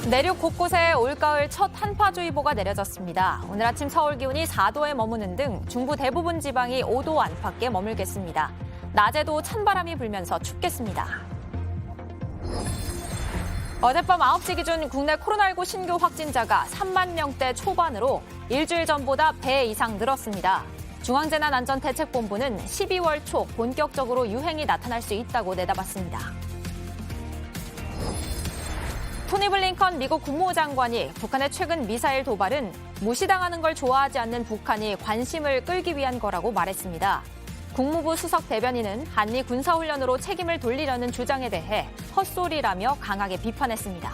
내륙 곳곳에 올가을 첫 한파주의보가 내려졌습니다. 오늘 아침 서울 기온이 4도에 머무는 등 중부 대부분 지방이 5도 안팎에 머물겠습니다. 낮에도 찬바람이 불면서 춥겠습니다. 어젯밤 9시 기준 국내 코로나19 신규 확진자가 3만 명대 초반으로 일주일 전보다 배 이상 늘었습니다. 중앙재난안전대책본부는 12월 초 본격적으로 유행이 나타날 수 있다고 내다봤습니다. 토니 블링컨 미국 국무장관이 북한의 최근 미사일 도발은 무시당하는 걸 좋아하지 않는 북한이 관심을 끌기 위한 거라고 말했습니다. 국무부 수석 대변인은 한미 군사훈련으로 책임을 돌리려는 주장에 대해 헛소리라며 강하게 비판했습니다.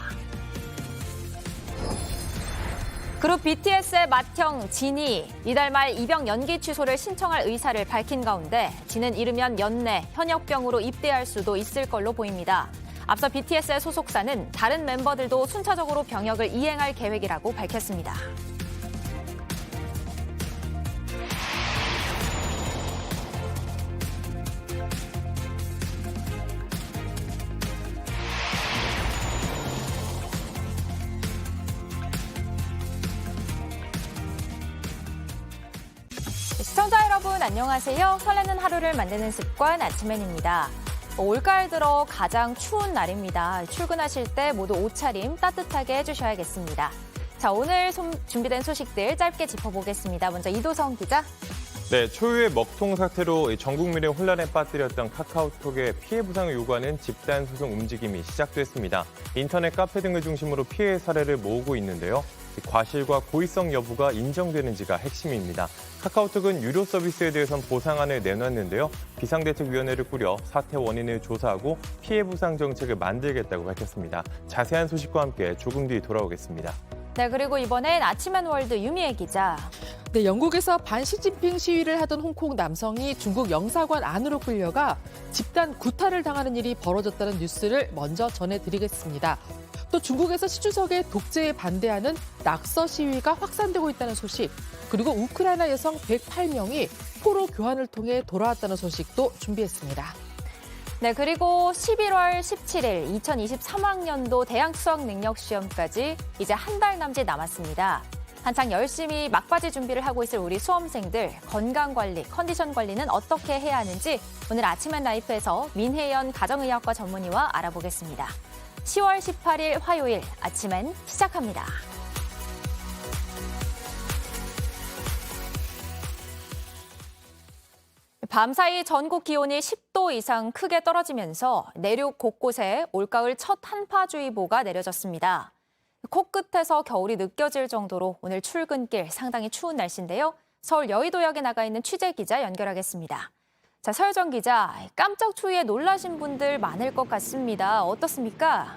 그룹 BTS의 맏형 진이 이달 말 입영 연기 취소를 신청할 의사를 밝힌 가운데 진은 이르면 연내 현역병으로 입대할 수도 있을 걸로 보입니다. 앞서 BTS의 소속사는 다른 멤버들도 순차적으로 병역을 이행할 계획이라고 밝혔습니다. 시청자 여러분 안녕하세요. 설레는 하루를 만드는 습관 아침엔입니다. 올가을 들어 가장 추운 날입니다. 출근하실 때 모두 옷차림 따뜻하게 해주셔야겠습니다. 자, 오늘 준비된 소식들 짧게 짚어보겠습니다. 먼저 이도성 기자. 네, 초유의 먹통 사태로 전 국민을 혼란에 빠뜨렸던 카카오톡의 피해 보상을 요구하는 집단 소송 움직임이 시작됐습니다. 인터넷 카페 등을 중심으로 피해 사례를 모으고 있는데요. 과실과 고의성 여부가 인정되는지가 핵심입니다. 카카오톡은 유료 서비스에 대해선 보상안을 내놨는데요. 비상대책위원회를 꾸려 사태 원인을 조사하고 피해 보상 정책을 만들겠다고 밝혔습니다. 자세한 소식과 함께 조금 뒤 돌아오겠습니다. 네, 그리고 이번엔 아침엔월드 유미애 기자. 네, 영국에서 반시진핑 시위를 하던 홍콩 남성이 중국 영사관 안으로 끌려가 집단 구타를 당하는 일이 벌어졌다는 뉴스를 먼저 전해드리겠습니다. 또 중국에서 시주석의 독재에 반대하는 낙서 시위가 확산되고 있다는 소식, 그리고 우크라이나 여성 108명이 포로 교환을 통해 돌아왔다는 소식도 준비했습니다. 네, 그리고 11월 17일 2023학년도 대학 수학 능력 시험까지 이제 한 달 남짓 남았습니다. 한창 열심히 막바지 준비를 하고 있을 우리 수험생들 건강 관리, 컨디션 관리는 어떻게 해야 하는지 오늘 아침엔 라이프에서 민혜연 가정의학과 전문의와 알아보겠습니다. 10월 18일 화요일 아침엔 시작합니다. 밤사이 전국 기온이 10도 이상 크게 떨어지면서 내륙 곳곳에 올가을 첫 한파주의보가 내려졌습니다. 코끝에서 겨울이 느껴질 정도로 오늘 출근길 상당히 추운 날씨인데요. 서울 여의도역에 나가 있는 취재기자 연결하겠습니다. 자, 서효정 기자, 깜짝 추위에 놀라신 분들 많을 것 같습니다. 어떻습니까?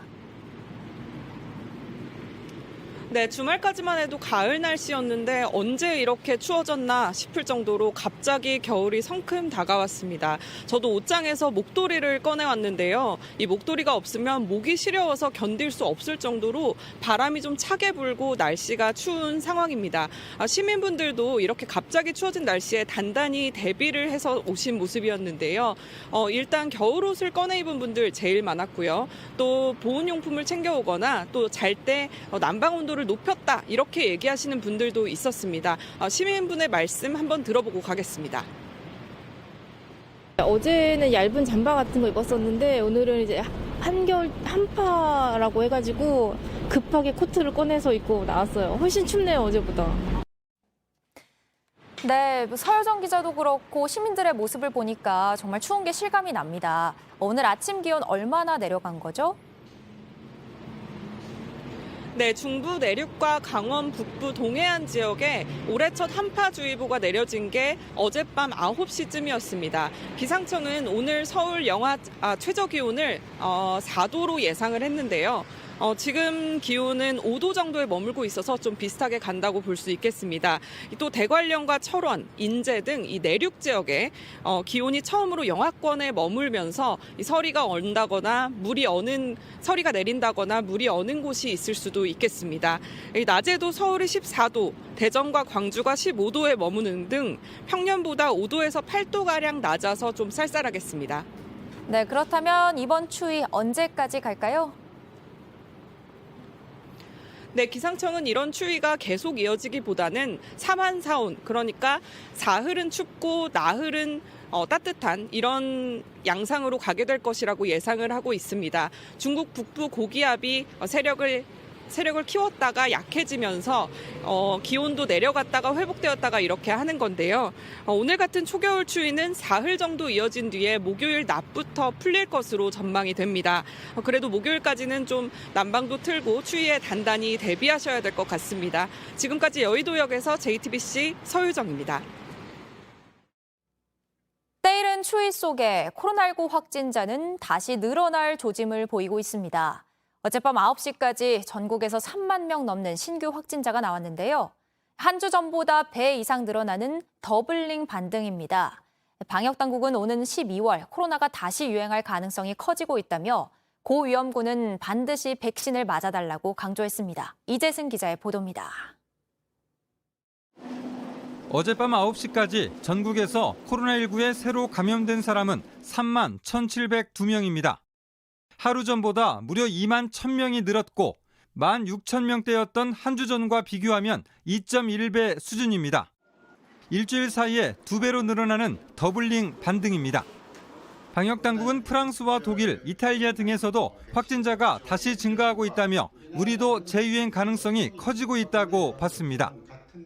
네, 주말까지만 해도 가을 날씨였는데 언제 이렇게 추워졌나 싶을 정도로 갑자기 겨울이 성큼 다가왔습니다. 저도 옷장에서 목도리를 꺼내왔는데요. 이 목도리가 없으면 목이 시려워서 견딜 수 없을 정도로 바람이 좀 차게 불고 날씨가 추운 상황입니다. 시민분들도 이렇게 갑자기 추워진 날씨에 단단히 대비를 해서 오신 모습이었는데요. 일단 겨울옷을 꺼내 입은 분들 제일 많았고요. 또 보온용품을 챙겨오거나 또 잘 때 난방 온도를 높였다 이렇게 얘기하시는 분들도 있었습니다. 시민분의 말씀 한번 들어보고 가겠습니다. 어제는 얇은 잠바 같은 거 입었었는데 오늘은 이제 한겨울 한파라고 해가지고 급하게 코트를 꺼내서 입고 나왔어요. 훨씬 춥네요, 어제보다. 네, 서효정 기자도 그렇고 시민들의 모습을 보니까 정말 추운 게 실감이 납니다. 오늘 아침 기온 얼마나 내려간 거죠? 네, 중부 내륙과 강원 북부 동해안 지역에 올해 첫 한파주의보가 내려진 게 어젯밤 9시쯤이었습니다. 기상청은 오늘 서울 최저 기온을 4도로 예상을 했는데요. 지금 기온은 5도 정도에 머물고 있어서 좀 비슷하게 간다고 볼 수 있겠습니다. 또 대관령과 철원, 인제 등 이 내륙 지역에 기온이 처음으로 영하권에 머물면서 이 서리가 내린다거나 물이 어는 곳이 있을 수도 있겠습니다. 낮에도 서울이 14도, 대전과 광주가 15도에 머무는 등 평년보다 5도에서 8도가량 낮아서 좀 쌀쌀하겠습니다. 네, 그렇다면 이번 추위 언제까지 갈까요? 네, 기상청은 이런 추위가 계속 이어지기보다는 사만사온, 그러니까 사흘은 춥고 나흘은 따뜻한 이런 양상으로 가게 될 것이라고 예상을 하고 있습니다. 중국 북부 고기압이 세력을 키웠다가 약해지면서 기온도 내려갔다가 회복되었다가 이렇게 하는 건데요. 오늘 같은 초겨울 추위는 사흘 정도 이어진 뒤에 목요일 낮부터 풀릴 것으로 전망이 됩니다. 그래도 목요일까지는 좀 난방도 틀고 추위에 단단히 대비하셔야 될 것 같습니다. 지금까지 여의도역에서 JTBC 서유정입니다. 때이른 추위 속에 코로나19 확진자는 다시 늘어날 조짐을 보이고 있습니다. 어젯밤 9시까지 전국에서 3만 명 넘는 신규 확진자가 나왔는데요. 한 주 전보다 배 이상 늘어나는 더블링 반등입니다. 방역당국은 오는 12월 코로나가 다시 유행할 가능성이 커지고 있다며 고위험군은 반드시 백신을 맞아달라고 강조했습니다. 이재승 기자의 보도입니다. 어젯밤 9시까지 전국에서 코로나19에 새로 감염된 사람은 3만 1,702명입니다. 하루 전보다 무려 2만 1,000명이 늘었고 16,000명대였던 한 주 전과 비교하면 2.1배 수준입니다. 일주일 사이에 2배로 늘어나는 더블링 반등입니다. 방역당국은 프랑스와 독일, 이탈리아 등에서도 확진자가 다시 증가하고 있다며 우리도 재유행 가능성이 커지고 있다고 봤습니다.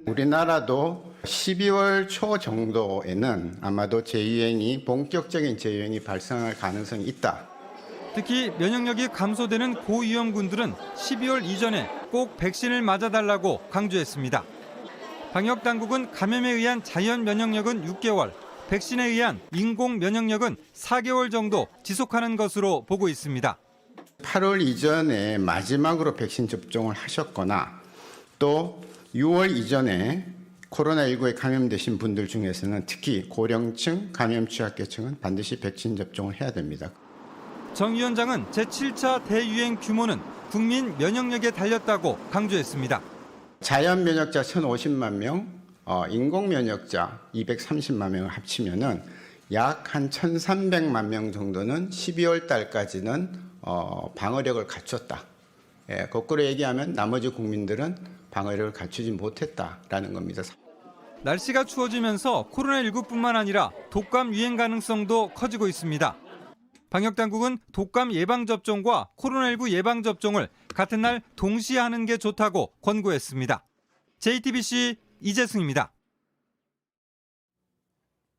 우리나라도 12월 초 정도에는 아마도 본격적인 재유행이 발생할 가능성이 있다. 특히 면역력이 감소되는 고위험군들은 12월 이전에 꼭 백신을 맞아달라고 강조했습니다. 방역당국은 감염에 의한 자연 면역력은 6개월, 백신에 의한 인공 면역력은 4개월 정도 지속하는 것으로 보고 있습니다. 8월 이전에 마지막으로 백신 접종을 하셨거나 또 6월 이전에 코로나19에 감염되신 분들 중에서는 특히 고령층, 감염 취약계층은 반드시 백신 접종을 해야 됩니다. 정 위원장은 제7차 대유행 규모는 국민 면역력에 달렸다고 강조했습니다. 자연 면역자 1,050만 명, 인공 면역자 230만 명을 합치면은 약 한 1,300만 명 정도는 12월 달까지는 방어력을 갖췄다. 거꾸로 얘기하면 나머지 국민들은 방어력을 갖추지 못했다라는 겁니다. 날씨가 추워지면서 코로나19뿐만 아니라 독감 유행 가능성도 커지고 있습니다. 방역당국은 독감 예방접종과 코로나19 예방접종을 같은 날 동시에 하는 게 좋다고 권고했습니다. JTBC 이재승입니다.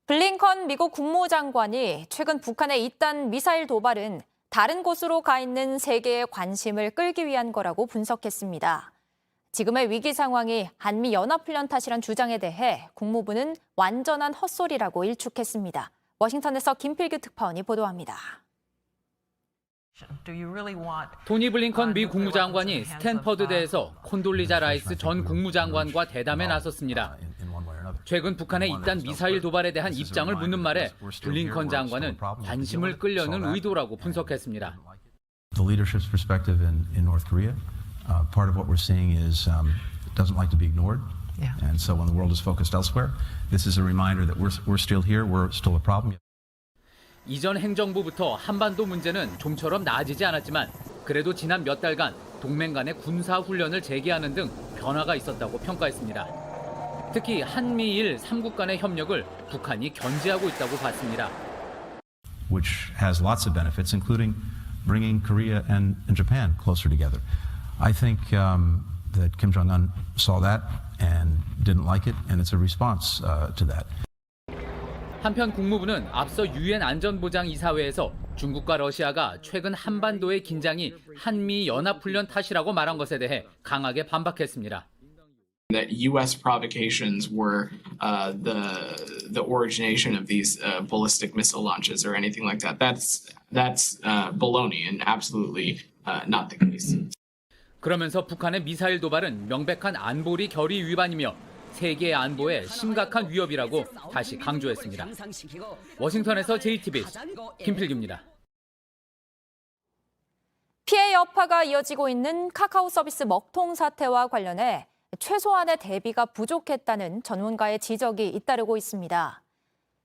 블링컨 미국 국무장관이 최근 북한의 이딴 미사일 도발은 다른 곳으로 가 있는 세계의 관심을 끌기 위한 거라고 분석했습니다. 지금의 위기 상황이 한미 연합훈련 탓이란 주장에 대해 국무부는 완전한 헛소리라고 일축했습니다. 워싱턴에서 김필규 특파원이 보도합니다. 토니 블링컨 미 국무장관이 스탠퍼드대에서 콘돌리자 라이스 전 국무장관과 대담에 나섰습니다. 최근 북한의 이딴 미사일 도발에 대한 입장을 묻는 말에 블링컨 장관은 관심을 끌려는 의도라고 분석했습니다. The leadership's perspective in North Korea, part of what we're seeing is doesn't like to be ignored. And so when the world is focused elsewhere, this is a reminder that we're still here, we're still a problem. 이전 행정부부터 한반도 문제는 좀처럼 나아지지 않았지만 그래도 지난 몇 달간 동맹 간의 군사 훈련을 재개하는 등 변화가 있었다고 평가했습니다. 특히 한미일 3국 간의 협력을 북한이 견제하고 있다고 봤습니다. Which has lots of benefits, including bringing Korea and Japan closer together. I think that Kim Jong-un saw that and didn't like it, and it's a response to that. 한편 국무부는 앞서 유엔 안전보장이사회에서 중국과 러시아가 최근 한반도의 긴장이 한미 연합훈련 탓이라고 말한 것에 대해 강하게 반박했습니다. That U.S. provocations were the origination of these ballistic missile launches or anything like that. That's baloney and absolutely not the case. 그러면서 북한의 미사일 도발은 명백한 안보리 결의 위반이며 세계의 안보에 심각한 위협이라고 다시 강조했습니다. 워싱턴에서 JTBC 김필규입니다. 피해 여파가 이어지고 있는 카카오 서비스 먹통 사태와 관련해 최소한의 대비가 부족했다는 전문가의 지적이 잇따르고 있습니다.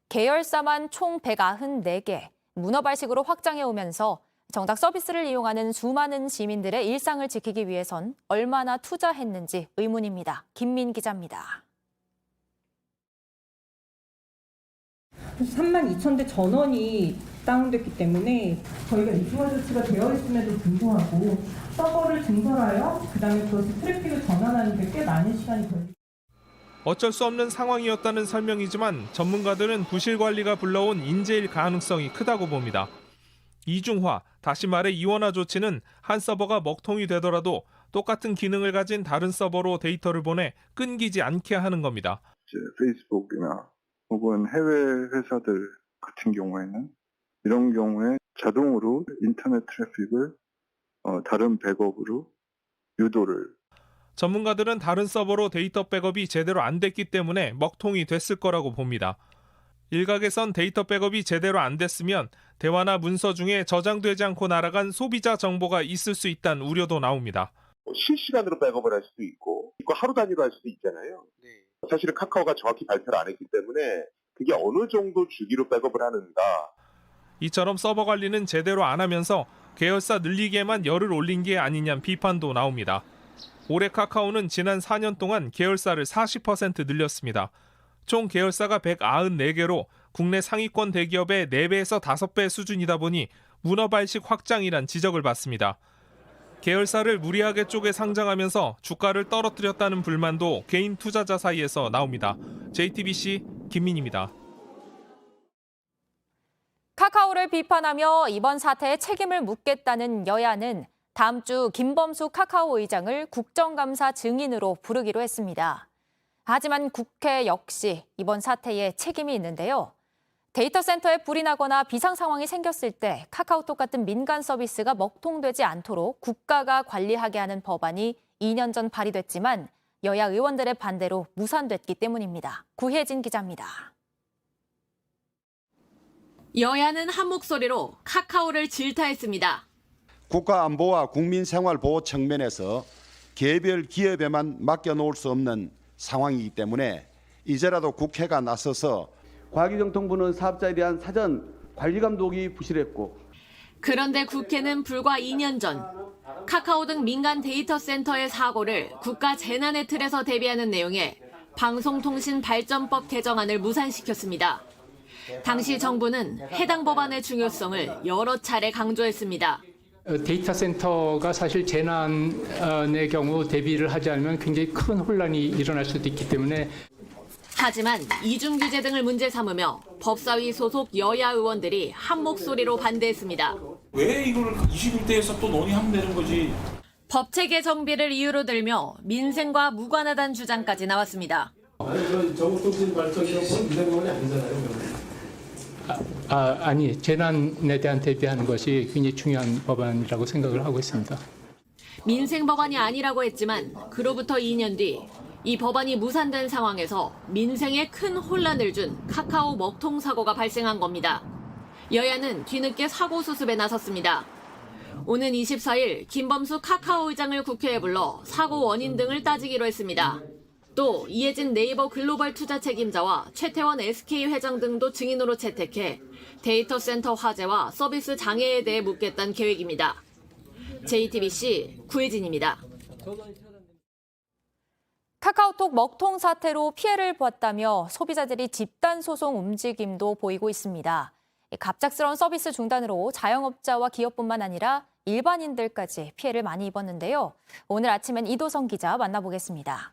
계열사만 총 194개, 문어발식으로 확장해 오면서 정작 서비스를 이용하는 수많은 시민들의 일상을 지키기 위해선 얼마나 투자했는지 의문입니다. 김민 기자입니다. 32,000대 전원이 다운됐기 때문에 저희가 이중화 조치가 되어 있음에도 불구하고 서버를 증설하여 그다음에 그것을 트래픽을 전환하는 데 꽤 많은 시간이 걸립니다. 어쩔 수 없는 상황이었다는 설명이지만 전문가들은 부실 관리가 불러온 인재일 가능성이 크다고 봅니다. 이중화, 다시 말해 이원화 조치는 한 서버가 먹통이 되더라도 똑같은 기능을 가진 다른 서버로 데이터를 보내 끊기지 않게 하는 겁니다. 페이스북이나 혹은 해외 회사들 같은 경우에는 이런 경우에 자동으로 인터넷 트래픽을 다른 백업으로 유도를. 전문가들은 다른 서버로 데이터 백업이 제대로 안 됐기 때문에 먹통이 됐을 거라고 봅니다. 일각에선 데이터 백업이 제대로 안 됐으면 대화나 문서 중에 저장되지 않고 날아간 소비자 정보가 있을 수 있다는 우려도 나옵니다. 실시간으로 백업을 할 수도 있고 하루 단위로 할 수도 있잖아요. 사실은 카카오가 정확히 발표를 안 했기 때문에 그게 어느 정도 주기로 백업을 하는가. 이처럼 서버 관리는 제대로 안 하면서 계열사 늘리기에만 열을 올린 게 아니냐는 비판도 나옵니다. 올해 카카오는 지난 4년 동안 계열사를 40% 늘렸습니다. 총 계열사가 194개로 국내 상위권 대기업의 4배에서 5배 수준이다 보니 문어발식 확장이란 지적을 받습니다. 계열사를 무리하게 쪼개 상장하면서 주가를 떨어뜨렸다는 불만도 개인 투자자 사이에서 나옵니다. JTBC 김민입니다. 카카오를 비판하며 이번 사태에 책임을 묻겠다는 여야는 다음 주 김범수 카카오 의장을 국정감사 증인으로 부르기로 했습니다. 하지만 국회 역시 이번 사태에 책임이 있는데요. 데이터 센터에 불이 나거나 비상 상황이 생겼을 때 카카오톡 같은 민간 서비스가 먹통되지 않도록 국가가 관리하게 하는 법안이 2년 전 발의됐지만 여야 의원들의 반대로 무산됐기 때문입니다. 구혜진 기자입니다. 여야는 한 목소리로 카카오를 질타했습니다. 국가안보와 국민생활보호 측면에서 개별 기업에만 맡겨놓을 수 없는 상황이기 때문에 이제라도 국회가 나서서 과기정통부는 사업자에 대한 사전 관리 감독이 부실했고 그런데 국회는 불과 2년 전 카카오 등 민간 데이터 센터의 사고를 국가 재난의 틀에서 대비하는 내용의 방송통신발전법 개정안을 무산시켰습니다. 당시 정부는 해당 법안의 중요성을 여러 차례 강조했습니다. 데이터 센터가 사실 재난의 경우 대비를 하지 않으면 굉장히 큰 혼란이 일어날 수도 있기 때문에 하지만 이중 규제 등을 문제 삼으며 법사위 소속 여야 의원들이 한 목소리로 반대했습니다. 왜 이걸 21대에서 또 논의하면 되는 거지? 법체계 정비를 이유로 들며 민생과 무관하다는 주장까지 나왔습니다. 정보통신발전법은 민생법이 아니잖아요. 아니, 재난에 대한 대비하는 것이 굉장히 중요한 법안이라고 생각을 하고 있습니다. 민생 법안이 아니라고 했지만 그로부터 2년 뒤 이 법안이 무산된 상황에서 민생에 큰 혼란을 준 카카오 먹통 사고가 발생한 겁니다. 여야는 뒤늦게 사고 수습에 나섰습니다. 오는 24일 김범수 카카오 의장을 국회에 불러 사고 원인 등을 따지기로 했습니다. 또 이해진 네이버 글로벌 투자 책임자와 최태원 SK 회장 등도 증인으로 채택해 데이터 센터 화재와 서비스 장애에 대해 묻겠다는 계획입니다. JTBC 구혜진입니다. 카카오톡 먹통 사태로 피해를 보았다며 소비자들이 집단 소송 움직임도 보이고 있습니다. 갑작스러운 서비스 중단으로 자영업자와 기업뿐만 아니라 일반인들까지 피해를 많이 입었는데요. 오늘 아침엔 이도성 기자 만나보겠습니다.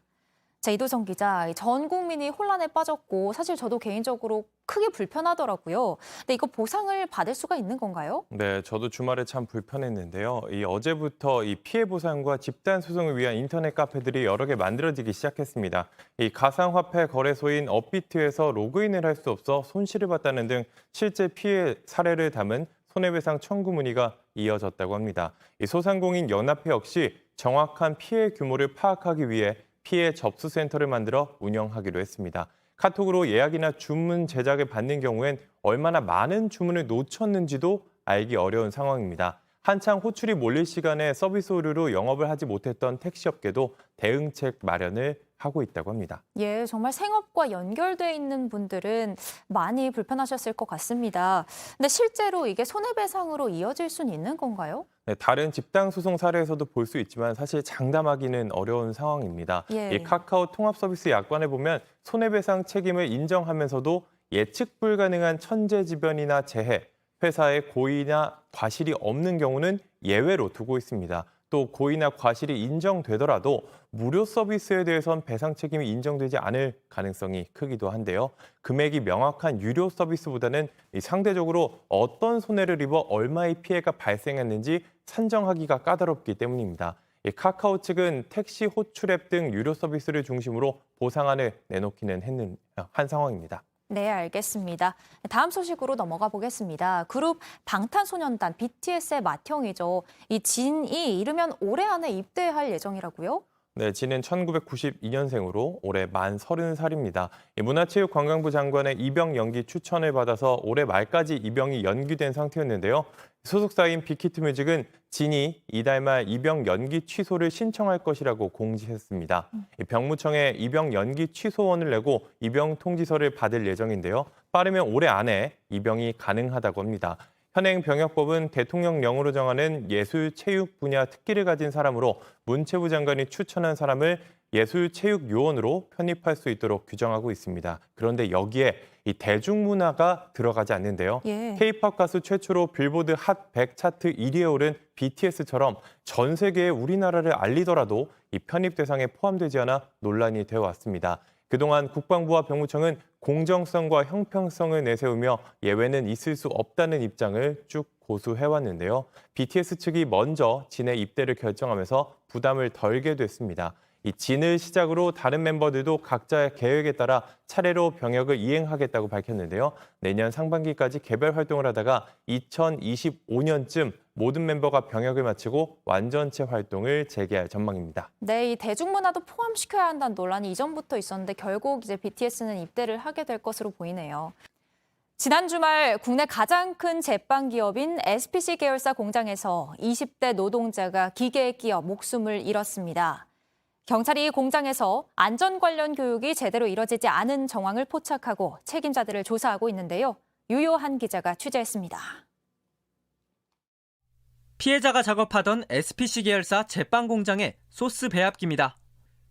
자, 이도성 기자, 전 국민이 혼란에 빠졌고 사실 저도 개인적으로 크게 불편하더라고요. 근데 이거 보상을 받을 수가 있는 건가요? 네, 저도 주말에 참 불편했는데요. 어제부터 이 피해 보상과 집단 소송을 위한 인터넷 카페들이 여러 개 만들어지기 시작했습니다. 이 가상화폐 거래소인 업비트에서 로그인을 할 수 없어 손실을 봤다는 등 실제 피해 사례를 담은 손해배상 청구 문의가 이어졌다고 합니다. 이 소상공인 연합회 역시 정확한 피해 규모를 파악하기 위해 피해 접수센터를 만들어 운영하기로 했습니다. 카톡으로 예약이나 주문 제작을 받는 경우엔 얼마나 많은 주문을 놓쳤는지도 알기 어려운 상황입니다. 한창 호출이 몰릴 시간에 서비스 오류로 영업을 하지 못했던 택시업계도 대응책 마련을 하고 있다고 합니다. 예, 정말 생업과 연결돼 있는 분들은 많이 불편하셨을 것 같습니다. 근데 실제로 이게 손해배상으로 이어질 수는 있는 건가요? 네, 다른 집단 소송 사례에서도 볼 수 있지만 사실 장담하기는 어려운 상황입니다. 예. 이 카카오 통합서비스 약관에 보면 손해배상 책임을 인정하면서도 예측 불가능한 천재지변이나 재해, 회사의 고의나 과실이 없는 경우는 예외로 두고 있습니다. 또 고의나 과실이 인정되더라도 무료 서비스에 대해선 배상 책임이 인정되지 않을 가능성이 크기도 한데요. 금액이 명확한 유료 서비스보다는 상대적으로 어떤 손해를 입어 얼마의 피해가 발생했는지 산정하기가 까다롭기 때문입니다. 카카오 측은 택시, 호출앱 등 유료 서비스를 중심으로 보상안을 내놓기는 한 상황입니다. 네, 알겠습니다. 다음 소식으로 넘어가 보겠습니다. 그룹 방탄소년단 BTS의 맏형이죠. 이 진이 이르면 올해 안에 입대할 예정이라고요? 네, 진은 1992년생으로 올해 만 30살입니다. 문화체육관광부 장관의 입영 연기 추천을 받아서 올해 말까지 입영이 연기된 상태였는데요. 소속사인 빅히트뮤직은 진이 이달 말 입영 연기 취소를 신청할 것이라고 공지했습니다. 병무청에 입영 연기 취소원을 내고 입영 통지서를 받을 예정인데요. 빠르면 올해 안에 입영이 가능하다고 합니다. 현행 병역법은 대통령령으로 정하는 예술, 체육 분야 특기를 가진 사람으로 문체부 장관이 추천한 사람을 예술체육요원으로 편입할 수 있도록 규정하고 있습니다. 그런데 여기에 이 대중문화가 들어가지 않는데요. K-팝 가수 최초로 빌보드 핫 100 차트 1위에 오른 BTS처럼 전 세계에 우리나라를 알리더라도 이 편입 대상에 포함되지 않아 논란이 되어 왔습니다. 그동안 국방부와 병무청은 공정성과 형평성을 내세우며 예외는 있을 수 없다는 입장을 쭉 고수해왔는데요. BTS 측이 먼저 진의 입대를 결정하면서 부담을 덜게 됐습니다. 이 진을 시작으로 다른 멤버들도 각자의 계획에 따라 차례로 병역을 이행하겠다고 밝혔는데요. 내년 상반기까지 개별 활동을 하다가 2025년쯤 모든 멤버가 병역을 마치고 완전체 활동을 재개할 전망입니다. 네, 이 대중문화도 포함시켜야 한다는 논란이 이전부터 있었는데 결국 이제 BTS는 입대를 하게 될 것으로 보이네요. 지난 주말 국내 가장 큰 제빵 기업인 SPC 계열사 공장에서 20대 노동자가 기계에 끼어 목숨을 잃었습니다. 경찰이 공장에서 안전 관련 교육이 제대로 이뤄지지 않은 정황을 포착하고 책임자들을 조사하고 있는데요. 유효한 기자가 취재했습니다. 피해자가 작업하던 SPC 계열사 제빵 공장의 소스 배합기입니다.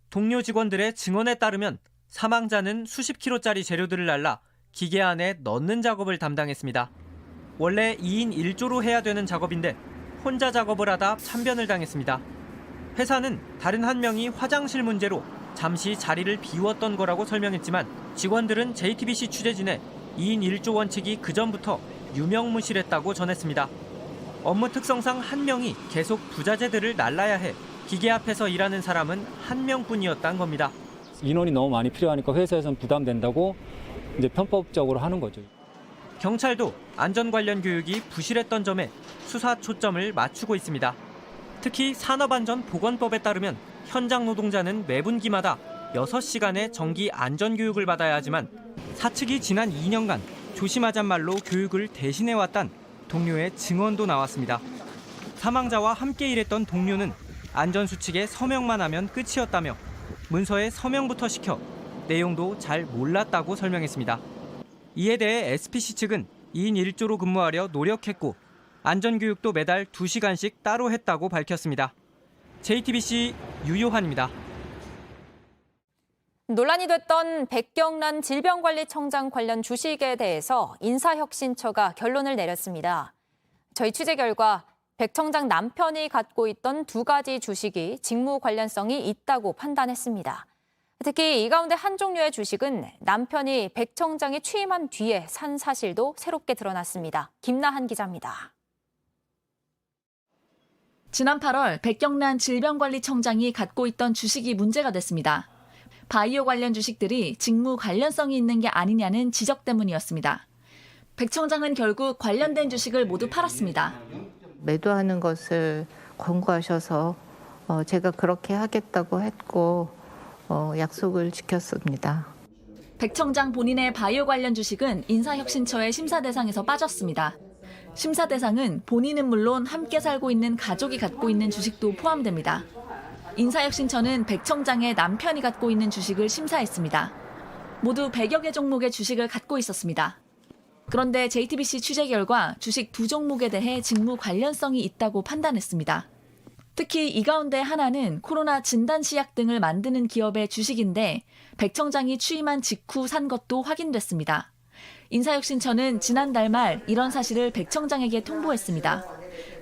동료 직원들의 증언에 따르면 사망자는 수십 킬로짜리 재료들을 날라 기계 안에 넣는 작업을 담당했습니다. 원래 2인 1조로 해야 되는 작업인데 혼자 작업을 하다 참변을 당했습니다. 회사는 다른 한 명이 화장실 문제로 잠시 자리를 비웠던 거라고 설명했지만 직원들은 JTBC 취재진에 2인 1조 원칙이 그전부터 유명무실했다고 전했습니다. 업무 특성상 한 명이 계속 부자재들을 날라야 해 기계 앞에서 일하는 사람은 한 명뿐이었단 겁니다. 인원이 너무 많이 필요하니까 회사에서는 부담된다고 이제 편법적으로 하는 거죠. 경찰도 안전 관련 교육이 부실했던 점에 수사 초점을 맞추고 있습니다. 특히 산업안전보건법에 따르면 현장 노동자는 매분기마다 6시간의 정기 안전교육을 받아야 하지만 사측이 지난 2년간 조심하잔 말로 교육을 대신해왔단 동료의 증언도 나왔습니다. 사망자와 함께 일했던 동료는 안전수칙에 서명만 하면 끝이었다며 문서에 서명부터 시켜 내용도 잘 몰랐다고 설명했습니다. 이에 대해 SPC 측은 2인 1조로 근무하려 노력했고 안전교육도 매달 2시간씩 따로 했다고 밝혔습니다. JTBC 유요한입니다. 논란이 됐던 백경란 질병관리청장 관련 주식에 대해서 인사혁신처가 결론을 내렸습니다. 저희 취재 결과 백 청장 남편이 갖고 있던 2가지 주식이 직무 관련성이 있다고 판단했습니다. 특히 이 가운데 한 종류의 주식은 남편이 백 청장이 취임한 뒤에 산 사실도 새롭게 드러났습니다. 김나한 기자입니다. 지난 8월 백경란 질병관리청장이 갖고 있던 주식이 문제가 됐습니다. 바이오 관련 주식들이 직무 관련성이 있는 게 아니냐는 지적 때문이었습니다. 백 청장은 결국 관련된 주식을 모두 팔았습니다. 매도하는 것을 권고하셔서 제가 그렇게 하겠다고 했고 약속을 지켰습니다. 백 청장 본인의 바이오 관련 주식은 인사혁신처의 심사 대상에서 빠졌습니다. 심사 대상은 본인은 물론 함께 살고 있는 가족이 갖고 있는 주식도 포함됩니다. 인사혁신처는 백 청장의 남편이 갖고 있는 주식을 심사했습니다. 모두 100여 개 종목의 주식을 갖고 있었습니다. 그런데 JTBC 취재 결과 주식 두 종목에 대해 직무 관련성이 있다고 판단했습니다. 특히 이 가운데 하나는 코로나 진단시약 등을 만드는 기업의 주식인데 백 청장이 취임한 직후 산 것도 확인됐습니다. 인사혁신처는 지난달 말 이런 사실을 백 청장에게 통보했습니다.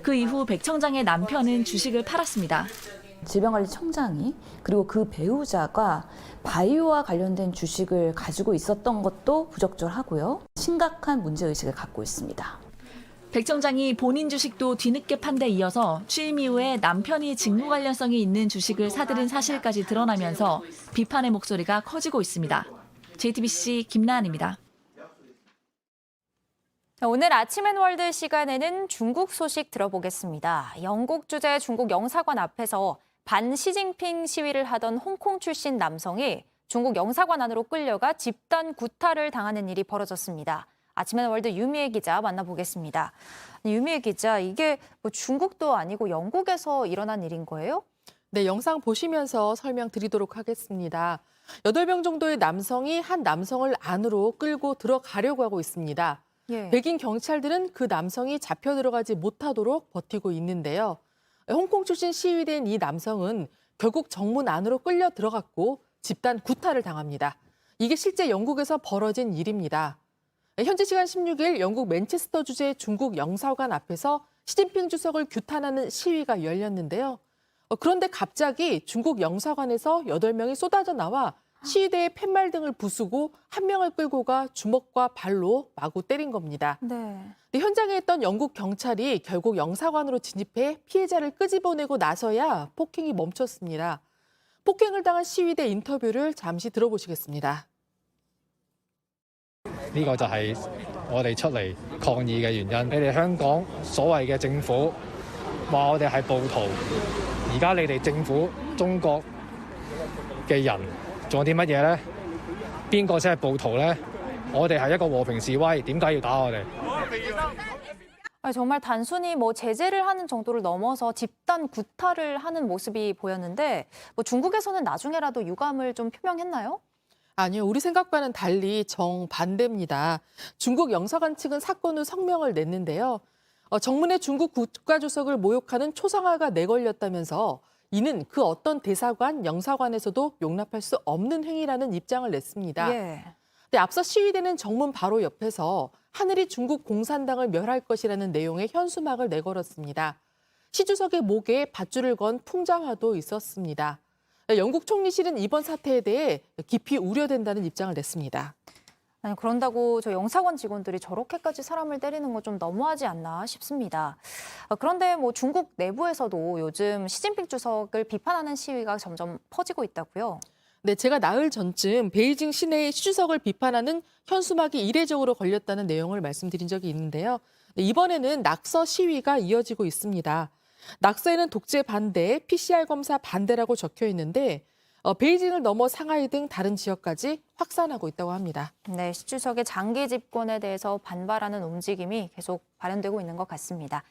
그 이후 백 청장의 남편은 주식을 팔았습니다. 질병관리청장이 그리고 그 배우자가 바이오와 관련된 주식을 가지고 있었던 것도 부적절하고요. 심각한 문제의식을 갖고 있습니다. 백 청장이 본인 주식도 뒤늦게 판 데 이어서 취임 이후에 남편이 직무 관련성이 있는 주식을 사들인 사실까지 드러나면서 비판의 목소리가 커지고 있습니다. JTBC 김나은입니다. 오늘 아침앤월드 시간에는 중국 소식 들어보겠습니다. 영국 주재 중국 영사관 앞에서 반 시진핑 시위를 하던 홍콩 출신 남성이 중국 영사관 안으로 끌려가 집단 구타를 당하는 일이 벌어졌습니다. 아침앤월드 유미애 기자 만나보겠습니다. 유미애 기자, 이게 뭐 중국도 아니고 영국에서 일어난 일인 거예요? 네, 영상 보시면서 설명드리도록 하겠습니다. 8명 정도의 남성이 한 남성을 안으로 끌고 들어가려고 하고 있습니다. 예. 백인 경찰들은 그 남성이 잡혀 들어가지 못하도록 버티고 있는데요. 홍콩 출신 시위대인 이 남성은 결국 정문 안으로 끌려 들어갔고 집단 구타를 당합니다. 이게 실제 영국에서 벌어진 일입니다. 현지 시간 16일 영국 맨체스터 주재 중국 영사관 앞에서 시진핑 주석을 규탄하는 시위가 열렸는데요. 그런데 갑자기 중국 영사관에서 8명이 쏟아져 나와 시위대의 팻말 등을 부수고 한 명을 끌고 가 주먹과 발로 마구 때린 겁니다. 네. 현장에 있던 영국 경찰이 결국 영사관으로 진입해 피해자를 끄집어내고 나서야 폭행이 멈췄습니다. 폭행을 당한 시위대 인터뷰를 잠시 들어보시겠습니다. 呢個就係我哋出嚟抗議嘅原因。你哋香港所謂嘅政府話我哋係暴徒，而家你哋政府中國嘅人做啲乜嘢呢？邊個先係暴徒呢？我哋係一個和平示威，點解要打我哋？ 정말 단순히 뭐 제재를 하는 정도를 넘어서 집단 구타를 하는 모습이 보였는데 뭐 중국에서는 나중에라도 유감을 좀 표명했나요? 아니요, 우리 생각과는 달리 정반대입니다. 중국 영사관 측은 사건 후 성명을 냈는데요. 정문에 중국 국가주석을 모욕하는 초상화가 내걸렸다면서 이는 그 어떤 대사관, 영사관에서도 용납할 수 없는 행위라는 입장을 냈습니다. 예. 근데 앞서 시위대는 정문 바로 옆에서 하늘이 중국 공산당을 멸할 것이라는 내용의 현수막을 내걸었습니다. 시 주석의 목에 밧줄을 건 풍자화도 있었습니다. 영국 총리실은 이번 사태에 대해 깊이 우려된다는 입장을 냈습니다. 아니, 그런다고 저 영사관 직원들이 저렇게까지 사람을 때리는 건 좀 너무하지 않나 싶습니다. 그런데 뭐 중국 내부에서도 요즘 시진핑 주석을 비판하는 시위가 점점 퍼지고 있다고요? 네, 제가 나흘 전쯤 베이징 시내의 시 주석을 비판하는 현수막이 이례적으로 걸렸다는 내용을 말씀드린 적이 있는데요. 이번에는 낙서 시위가 이어지고 있습니다. 낙서에는 독재 반대, PCR 검사 반대라고 적혀 있는데 베이징을 넘어 상하이 등 다른 지역까지 확산하고 있다고 합니다. 네, 시 주석의 장기 집권에 대해서 반발하는 움직임이 계속 발현되고 있는 것 같습니다.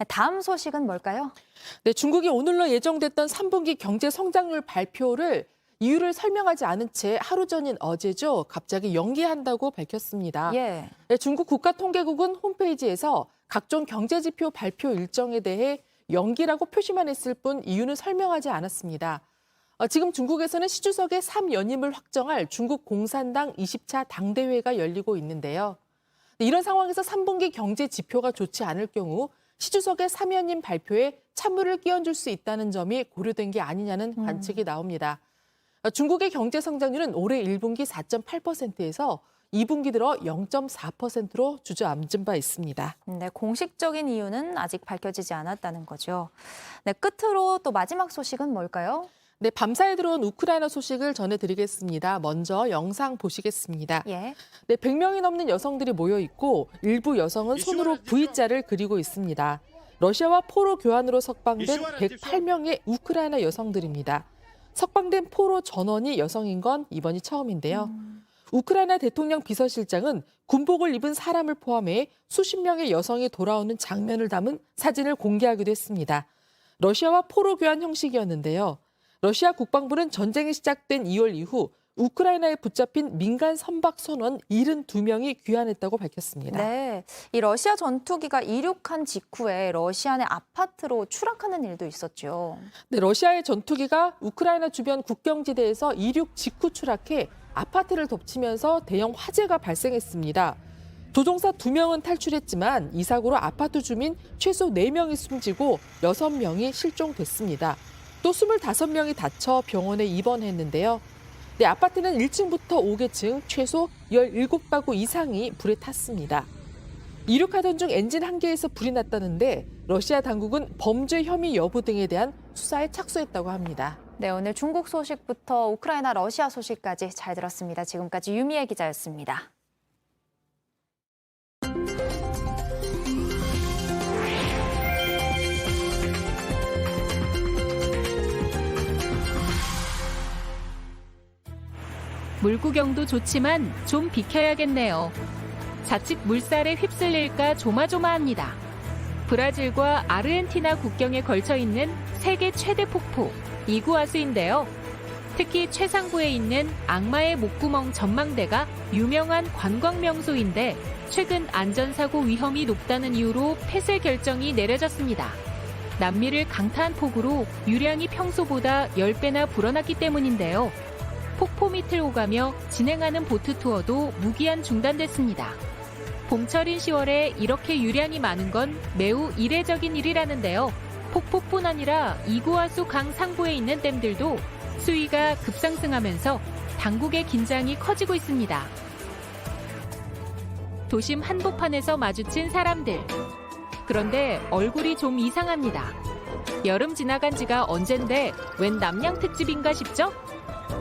다음 소식은 뭘까요? 네, 중국이 오늘로 예정됐던 3분기 경제 성장률 발표를 이유를 설명하지 않은 채 하루 전인 어제죠. 갑자기 연기한다고 밝혔습니다. 예. 네, 중국 국가통계국은 홈페이지에서 각종 경제지표 발표 일정에 대해 연기라고 표시만 했을 뿐 이유는 설명하지 않았습니다. 지금 중국에서는 시 주석의 3연임을 확정할 중국 공산당 20차 당대회가 열리고 있는데요. 이런 상황에서 3분기 경제 지표가 좋지 않을 경우 시 주석의 3연임 발표에 찬물을 끼얹을 수 있다는 점이 고려된 게 아니냐는 관측이 나옵니다. 중국의 경제 성장률은 올해 1분기 4.8%에서 2분기 들어 0.4%로 주저앉은 바 있습니다. 네, 공식적인 이유는 아직 밝혀지지 않았다는 거죠. 네, 끝으로 또 마지막 소식은 뭘까요? 네, 밤사이 들어온 우크라이나 소식을 전해드리겠습니다. 먼저 영상 보시겠습니다. 예. 네, 100명이 넘는 여성들이 모여 있고 일부 여성은 손으로 V자를 그리고 있습니다. 러시아와 포로 교환으로 석방된 108명의 우크라이나 여성들입니다. 석방된 포로 전원이 여성인 건 이번이 처음인데요. 우크라이나 대통령 비서실장은 군복을 입은 사람을 포함해 수십 명의 여성이 돌아오는 장면을 담은 사진을 공개하기도 했습니다. 러시아와 포로 교환 형식이었는데요. 러시아 국방부는 전쟁이 시작된 2월 이후 우크라이나에 붙잡힌 민간 선박 선원 72명이 귀환했다고 밝혔습니다. 네, 이 러시아 전투기가 이륙한 직후에 러시아 내 아파트로 추락하는 일도 있었죠. 네, 러시아의 전투기가 우크라이나 주변 국경지대에서 이륙 직후 추락해 아파트를 덮치면서 대형 화재가 발생했습니다. 조종사 2명은 탈출했지만 이 사고로 아파트 주민 최소 4명이 숨지고 6명이 실종됐습니다. 또 25명이 다쳐 병원에 입원했는데요. 네, 아파트는 1층부터 5계층 최소 17가구 이상이 불에 탔습니다. 이륙하던 중 엔진 한 개에서 불이 났다는데 러시아 당국은 범죄 혐의 여부 등에 대한 수사에 착수했다고 합니다. 네, 오늘 중국 소식부터 우크라이나, 러시아 소식까지 잘 들었습니다. 지금까지 유미애 기자였습니다. 물구경도 좋지만 좀 비켜야겠네요. 자칫 물살에 휩쓸릴까 조마조마합니다. 브라질과 아르헨티나 국경에 걸쳐 있는 세계 최대 폭포 이구아수인데요. 특히 최상부에 있는 악마의 목구멍 전망대가 유명한 관광 명소인데 최근 안전사고 위험이 높다는 이유로 폐쇄 결정이 내려졌습니다. 남미를 강타한 폭우로 유량이 평소보다 10배나 불어났기 때문인데요. 폭포 밑을 오가며 진행하는 보트 투어도 무기한 중단됐습니다. 봄철인 10월에 이렇게 유량이 많은 건 매우 이례적인 일이라는데요. 폭포뿐 아니라 이구아수 강 상부에 있는 댐들도 수위가 급상승하면서 당국의 긴장이 커지고 있습니다. 도심 한복판에서 마주친 사람들. 그런데 얼굴이 좀 이상합니다. 여름 지나간 지가 언젠데 웬 남양 특집인가 싶죠?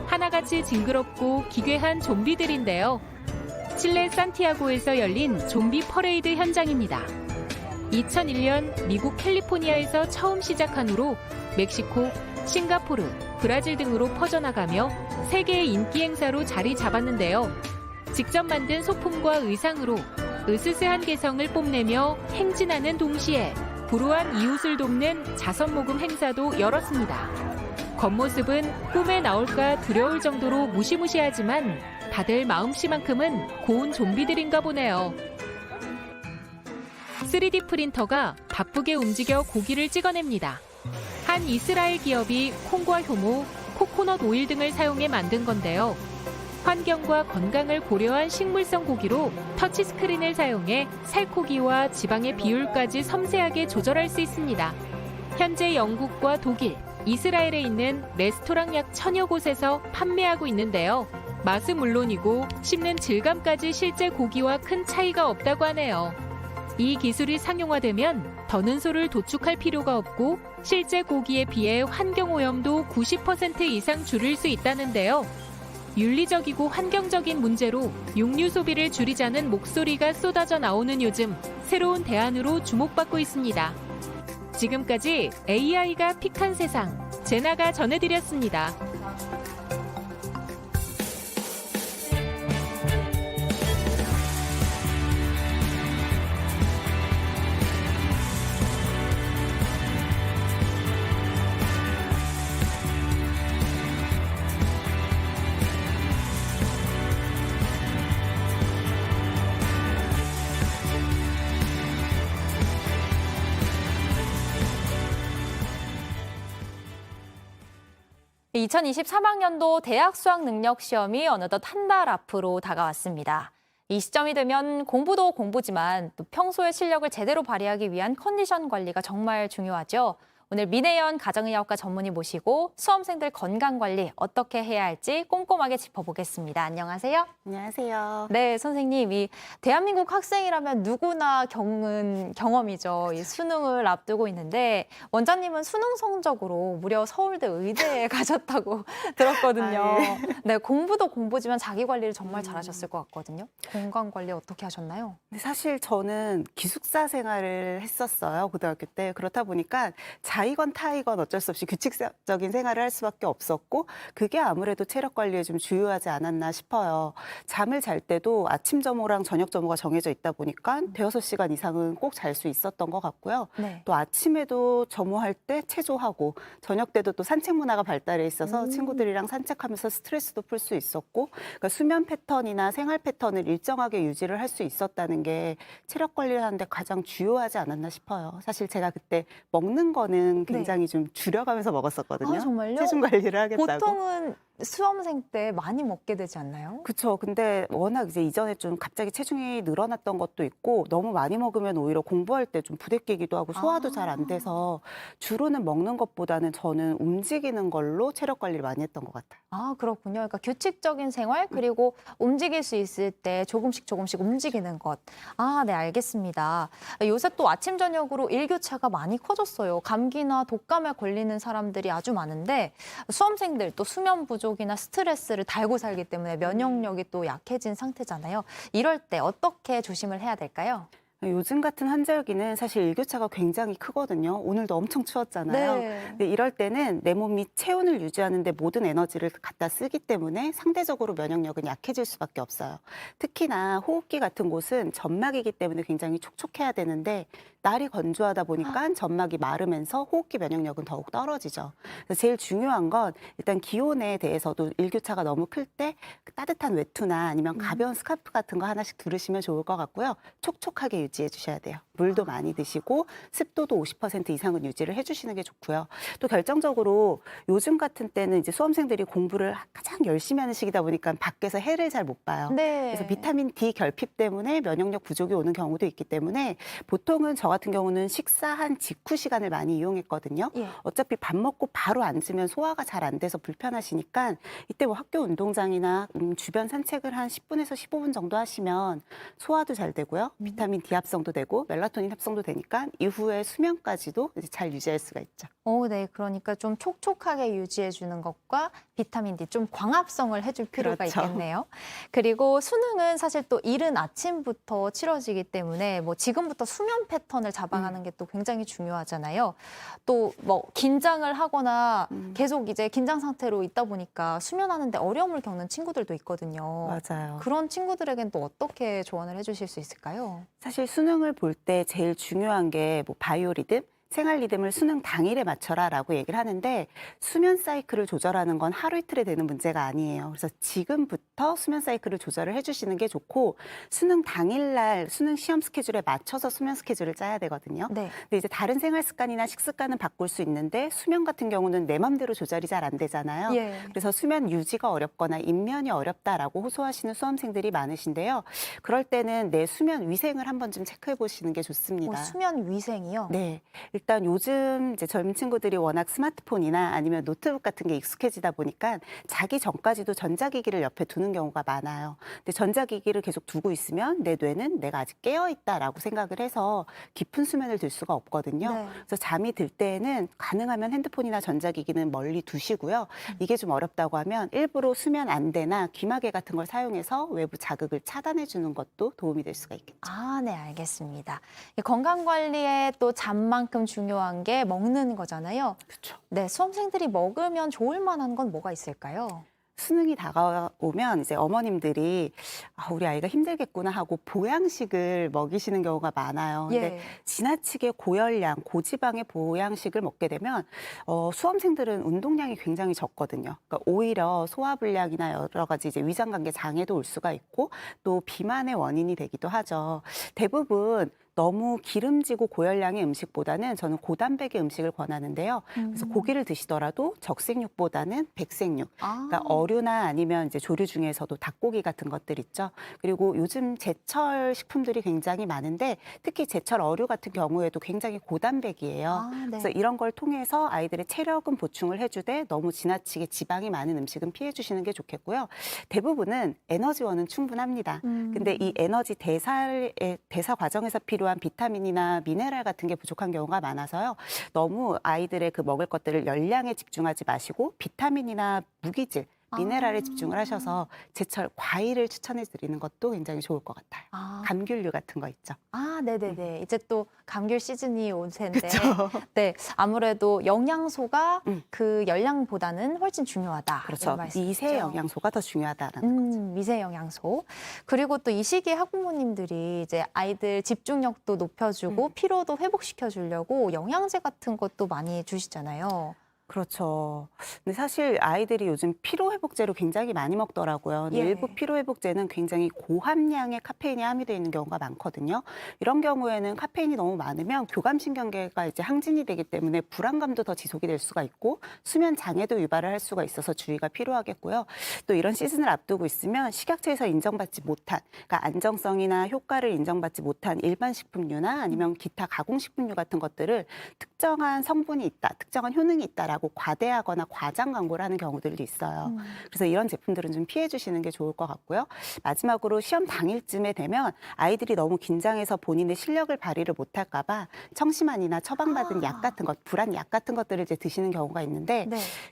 하나같이 징그럽고 기괴한 좀비들인데요. 칠레 산티아고에서 열린 좀비 퍼레이드 현장입니다. 2001년 미국 캘리포니아에서 처음 시작한 후로 멕시코, 싱가포르, 브라질 등으로 퍼져나가며 세계의 인기 행사로 자리 잡았는데요. 직접 만든 소품과 의상으로 으스스한 개성을 뽐내며 행진하는 동시에 불우한 이웃을 돕는 자선모금 행사도 열었습니다. 겉모습은 꿈에 나올까 두려울 정도로 무시무시하지만 다들 마음씨만큼은 고운 좀비들인가 보네요. 3D 프린터가 바쁘게 움직여 고기를 찍어냅니다. 한 이스라엘 기업이 콩과 효모, 코코넛 오일 등을 사용해 만든 건데요. 환경과 건강을 고려한 식물성 고기로 터치스크린을 사용해 살코기와 지방의 비율까지 섬세하게 조절할 수 있습니다. 현재 영국과 독일, 이스라엘에 있는 레스토랑 약 1000여 곳에서 판매하고 있는데요. 맛은 물론이고 씹는 질감까지 실제 고기와 큰 차이가 없다고 하네요. 이 기술이 상용화되면 더는소를 도축할 필요가 없고 실제 고기에 비해 환경오염도 90% 이상 줄일 수 있다는데요. 윤리적이고 환경적인 문제로 육류 소비를 줄이자는 목소리가 쏟아져 나오는 요즘 새로운 대안으로 주목받고 있습니다. 지금까지 AI가 픽한 세상, 제나가 전해드렸습니다. 네, 2023학년도 대학 수학 능력 시험이 어느덧 한 달 앞으로 다가왔습니다. 이 시점이 되면 공부도 공부지만 또 평소의 실력을 제대로 발휘하기 위한 컨디션 관리가 정말 중요하죠. 오늘 민혜연 가정의학과 전문의 모시고 수험생들 건강 관리 어떻게 해야 할지 꼼꼼하게 짚어보겠습니다. 안녕하세요. 안녕하세요. 네, 선생님, 이 대한민국 학생이라면 누구나 겪은 경험이죠. 이 수능을 앞두고 있는데 원장님은 수능 성적으로 무려 서울대 의대에 가셨다고 들었거든요. 네, 공부도 공부지만 자기 관리를 정말 잘하셨을 것 같거든요. 건강 관리 어떻게 하셨나요? 근데 사실 저는 기숙사 생활을 했었어요. 고등학교 때. 그렇다 보니까 다이건 타이건 어쩔 수 없이 규칙적인 생활을 할 수밖에 없었고 그게 아무래도 체력 관리에 좀 주요하지 않았나 싶어요. 잠을 잘 때도 아침 점호랑 저녁 점호가 정해져 있다 보니까 대여섯 시간 이상은 꼭 잘 수 있었던 것 같고요. 네. 또 아침에도 점호할 때 체조하고 저녁 때도 또 산책 문화가 발달해 있어서 친구들이랑 산책하면서 스트레스도 풀 수 있었고 그러니까 수면 패턴이나 생활 패턴을 일정하게 유지를 할 수 있었다는 게 체력 관리를 하는데 가장 주요하지 않았나 싶어요. 사실 제가 그때 먹는 거는 굉장히 좀 줄여가면서 먹었었거든요. 아, 정말요? 체중 관리를 하겠다고. 보통은 수험생 때 많이 먹게 되지 않나요? 그렇죠. 근데 워낙 이제 이전에 좀 갑자기 체중이 늘어났던 것도 있고 너무 많이 먹으면 오히려 공부할 때 좀 부대끼기도 하고 소화도 잘 안 돼서 주로는 먹는 것보다는 저는 움직이는 걸로 체력 관리를 많이 했던 것 같아요. 아, 그렇군요. 그러니까 규칙적인 생활 그리고 움직일 수 있을 때 조금씩 움직이는 것. 아, 네, 알겠습니다. 요새 또 아침 저녁으로 일교차가 많이 커졌어요. 감기나 독감에 걸리는 사람들이 아주 많은데 수험생들 또 수면 부족이나 스트레스를 달고 살기 때문에 면역력이 또 약해진 상태잖아요. 이럴 때 어떻게 조심을 해야 될까요? 요즘 같은 환절기는 사실 일교차가 굉장히 크거든요. 오늘도 엄청 추웠잖아요. 네. 근데 이럴 때는 내 몸이 체온을 유지하는 데 모든 에너지를 갖다 쓰기 때문에 상대적으로 면역력은 약해질 수밖에 없어요. 특히나 호흡기 같은 곳은 점막이기 때문에 굉장히 촉촉해야 되는데 날이 건조하다 보니까 점막이 마르면서 호흡기 면역력은 더욱 떨어지죠. 그래서 제일 중요한 건 일단 기온에 대해서도 일교차가 너무 클 때 따뜻한 외투나 아니면 가벼운 스카프 같은 거 하나씩 두르시면 좋을 것 같고요. 촉촉하게 유지해 주셔야 돼요. 물도 많이 드시고 습도도 50% 이상은 유지를 해주시는 게 좋고요. 또 결정적으로 요즘 같은 때는 이제 수험생들이 공부를 가장 열심히 하는 시기다 보니까 밖에서 해를 잘 못 봐요. 네. 그래서 비타민 D 결핍 때문에 면역력 부족이 오는 경우도 있기 때문에 보통은 저 같은 경우는 식사한 직후 시간을 많이 이용했거든요. 예. 어차피 밥 먹고 바로 앉으면 소화가 잘 안 돼서 불편하시니까 이때 뭐 학교 운동장이나 주변 산책을 한 10분에서 15분 정도 하시면 소화도 잘 되고요. 비타민 D 합성도 되고 멜라토닌 합성도 되니까 이후에 수면까지도 이제 잘 유지할 수가 있죠. 네. 그러니까 좀 촉촉하게 유지해 주는 것과 비타민 D 좀 광합성을 해줄 필요가 그렇죠. 있겠네요. 그리고 수능은 사실 또 이른 아침부터 치러지기 때문에 뭐 지금부터 수면 패턴을 잡아가는 게 또 굉장히 중요하잖아요. 또 뭐 긴장을 하거나 계속 이제 긴장 상태로 있다 보니까 수면하는데 어려움을 겪는 친구들도 있거든요. 맞아요. 그런 친구들에겐 또 어떻게 조언을 해주실 수 있을까요? 사실 수능을 볼 때 제일 중요한 게 뭐 바이오 리듬, 생활 리듬을 수능 당일에 맞춰라라고 얘기를 하는데 수면 사이클을 조절하는 건 하루 이틀에 되는 문제가 아니에요. 그래서 지금부터 수면 사이클을 조절을 해주시는 게 좋고 수능 당일날 수능 시험 스케줄에 맞춰서 수면 스케줄을 짜야 되거든요. 네. 근데 이제 다른 생활 습관이나 식습관은 바꿀 수 있는데 수면 같은 경우는 내 맘대로 조절이 잘 안 되잖아요. 예. 그래서 수면 유지가 어렵거나 입면이 어렵다라고 호소하시는 수험생들이 많으신데요. 그럴 때는 내 수면 위생을 한번 좀 체크해 보시는 게 좋습니다. 수면 위생이요? 네. 일단 요즘 이제 젊은 친구들이 워낙 스마트폰이나 아니면 노트북 같은 게 익숙해지다 보니까 자기 전까지도 전자기기를 옆에 두는 경우가 많아요. 근데 전자기기를 계속 두고 있으면 내 뇌는 내가 아직 깨어있다라고 생각을 해서 깊은 수면을 들 수가 없거든요. 네. 그래서 잠이 들 때에는 가능하면 핸드폰이나 전자기기는 멀리 두시고요. 이게 좀 어렵다고 하면 일부러 수면 안대나 귀마개 같은 걸 사용해서 외부 자극을 차단해 주는 것도 도움이 될 수가 있겠죠. 아, 네, 알겠습니다. 건강 관리에 또 잠만큼 중요한 게 먹는 거잖아요. 그렇죠. 네, 수험생들이 먹으면 좋을 만한 건 뭐가 있을까요? 수능이 다가오면 이제 어머님들이 우리 아이가 힘들겠구나 하고 보양식을 먹이시는 경우가 많아요. 근데 예. 지나치게 고열량, 고지방의 보양식을 먹게 되면 수험생들은 운동량이 굉장히 적거든요. 그러니까 오히려 소화불량이나 여러 가지 이제 위장관계 장애도 올 수가 있고 또 비만의 원인이 되기도 하죠. 대부분 너무 기름지고 고열량의 음식보다는 저는 고단백의 음식을 권하는데요. 그래서 고기를 드시더라도 적색육보다는 백색육. 그러니까 어류나 아니면 이제 조류 중에서도 닭고기 같은 것들 있죠. 그리고 요즘 제철 식품들이 굉장히 많은데 특히 제철 어류 같은 경우에도 굉장히 고단백이에요. 네. 그래서 이런 걸 통해서 아이들의 체력은 보충을 해주되 너무 지나치게 지방이 많은 음식은 피해 주시는 게 좋겠고요. 대부분은 에너지원은 충분합니다. 근데 이 에너지 대사 과정에서 필요한 비타민이나 미네랄 같은 게 부족한 경우가 많아서요. 너무 아이들의 그 먹을 것들을 열량에 집중하지 마시고 비타민이나 무기질, 미네랄에 집중을 하셔서 제철 과일을 추천해 드리는 것도 굉장히 좋을 것 같아요. 감귤류 같은 거 있죠. 네네네. 이제 또 감귤 시즌이 올 텐데. 그쵸. 네, 아무래도 영양소가 그 열량보다는 훨씬 중요하다. 그렇죠. 미세 영양소가 더 중요하다라는 거죠. 미세 영양소. 그리고 또 이 시기에 학부모님들이 이제 아이들 집중력도 높여주고 피로도 회복시켜 주려고 영양제 같은 것도 많이 주시잖아요. 그렇죠. 근데 사실 아이들이 요즘 피로회복제로 굉장히 많이 먹더라고요. 근데 예. 일부 피로회복제는 굉장히 고함량의 카페인이 함유되어 있는 경우가 많거든요. 이런 경우에는 카페인이 너무 많으면 교감신경계가 이제 항진이 되기 때문에 불안감도 더 지속이 될 수가 있고 수면 장애도 유발을 할 수가 있어서 주의가 필요하겠고요. 또 이런 시즌을 앞두고 있으면 식약처에서 인정받지 못한, 그러니까 안정성이나 효과를 인정받지 못한 일반 식품류나 아니면 기타 가공식품류 같은 것들을 특정한 성분이 있다, 특정한 효능이 있다라고 과대하거나 과장 광고를 하는 경우들도 있어요. 그래서 이런 제품들은 좀 피해 주시는 게 좋을 것 같고요. 마지막으로 시험 당일쯤에 되면 아이들이 너무 긴장해서 본인의 실력을 발휘를 못할까 봐 청심환이나 처방받은 약 같은 것, 불안 약 같은 것들을 이제 드시는 경우가 있는데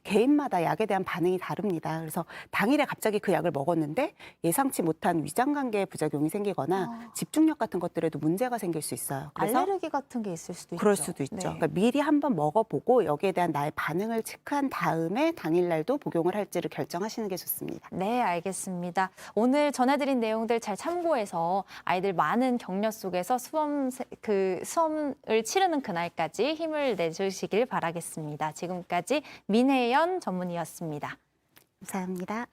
개인마다 약에 대한 반응이 다릅니다. 그래서 당일에 갑자기 그 약을 먹었는데 예상치 못한 위장관계에 부작용이 생기거나 집중력 같은 것들에도 문제가 생길 수 있어요. 그래서 알레르기 같은 게 있을 수도 있죠. 그럴 수도 있죠. 그러니까 미리 한번 먹어보고 여기에 대한 나의 반응을 체크한 다음에 당일날도 복용을 할지를 결정하시는 게 좋습니다. 네, 알겠습니다. 오늘 전해드린 내용들 잘 참고해서 아이들 많은 격려 속에서 수험을 치르는 그날까지 힘을 내주시길 바라겠습니다. 지금까지 민혜연 전문의였습니다. 감사합니다.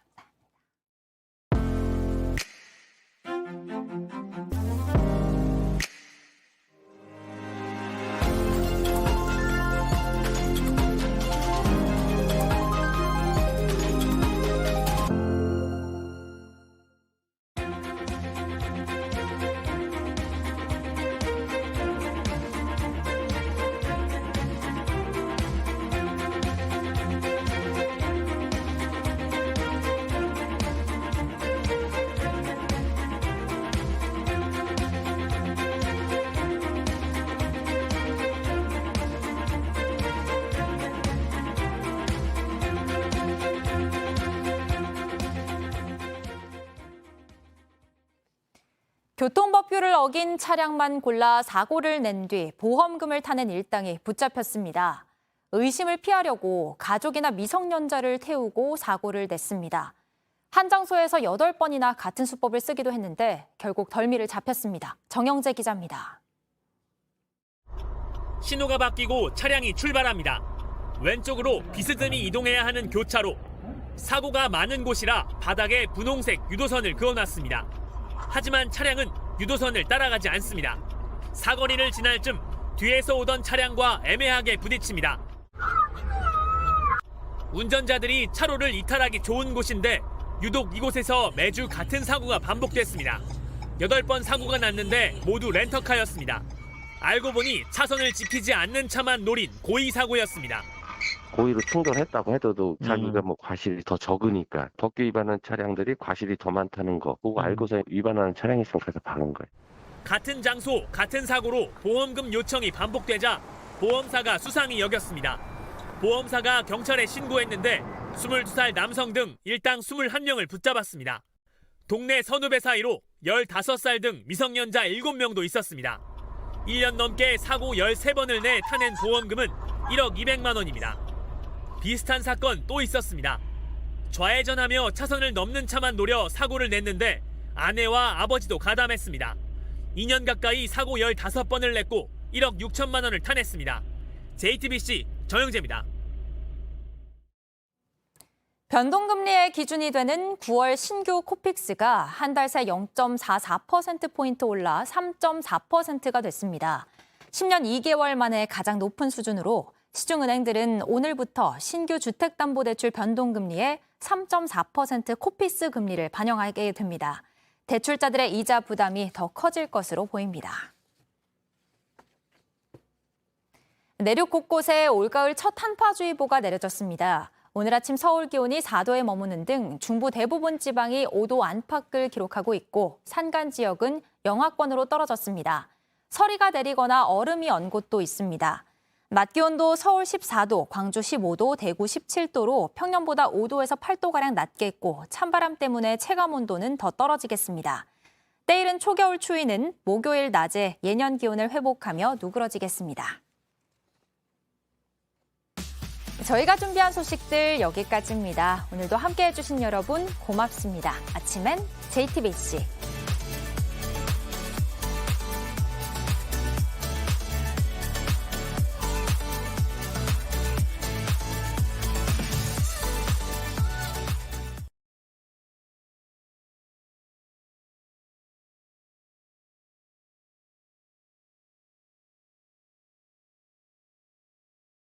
교통법규를 어긴 차량만 골라 사고를 낸 뒤 보험금을 타는 일당이 붙잡혔습니다. 의심을 피하려고 가족이나 미성년자를 태우고 사고를 냈습니다. 한 장소에서 8번이나 같은 수법을 쓰기도 했는데 결국 덜미를 잡혔습니다. 정영재 기자입니다. 신호가 바뀌고 차량이 출발합니다. 왼쪽으로 비스듬히 이동해야 하는 교차로. 사고가 많은 곳이라 바닥에 분홍색 유도선을 그어놨습니다. 하지만 차량은 유도선을 따라가지 않습니다. 사거리를 지날 쯤 뒤에서 오던 차량과 애매하게 부딪힙니다. 운전자들이 차로를 이탈하기 좋은 곳인데 유독 이곳에서 매주 같은 사고가 반복됐습니다. 8번 사고가 났는데 모두 렌터카였습니다. 알고 보니 차선을 지키지 않는 차만 노린 고의 사고였습니다. 고의로 충돌했다고 해도 자기가 뭐 과실이 더 적으니까 법규 위반한 차량들이 과실이 더 많다는 거 그거 알고서 위반하는 차량이 있으면 그래서 박은 거예요. 같은 장소, 같은 사고로 보험금 요청이 반복되자 보험사가 수상히 여겼습니다. 보험사가 경찰에 신고했는데 22살 남성 등 일당 21명을 붙잡았습니다. 동네 선후배 사이로 15살 등 미성년자 7명도 있었습니다. 1년 넘게 사고 13번을 내 타낸 보험금은 1억 200만 원입니다. 비슷한 사건 또 있었습니다. 좌회전하며 차선을 넘는 차만 노려 사고를 냈는데 아내와 아버지도 가담했습니다. 2년 가까이 사고 15번을 냈고 1억 6천만 원을 타냈습니다. JTBC 정영재입니다. 변동금리의 기준이 되는 9월 신규 코픽스가 한 달 새 0.44%포인트 올라 3.4%가 됐습니다. 10년 2개월 만에 가장 높은 수준으로 시중은행들은 오늘부터 신규 주택담보대출 변동금리에 3.4% 코픽스 금리를 반영하게 됩니다. 대출자들의 이자 부담이 더 커질 것으로 보입니다. 내륙 곳곳에 올가을 첫 한파주의보가 내려졌습니다. 오늘 아침 서울 기온이 4도에 머무는 등 중부 대부분 지방이 5도 안팎을 기록하고 있고 산간 지역은 영하권으로 떨어졌습니다. 서리가 내리거나 얼음이 언 곳도 있습니다. 낮 기온도 서울 14도, 광주 15도, 대구 17도로 평년보다 5도에서 8도가량 낮겠고 찬바람 때문에 체감온도는 더 떨어지겠습니다. 때이른 초겨울 추위는 목요일 낮에 예년 기온을 회복하며 누그러지겠습니다. 저희가 준비한 소식들 여기까지입니다. 오늘도 함께해 주신 여러분 고맙습니다. 아침엔 JTBC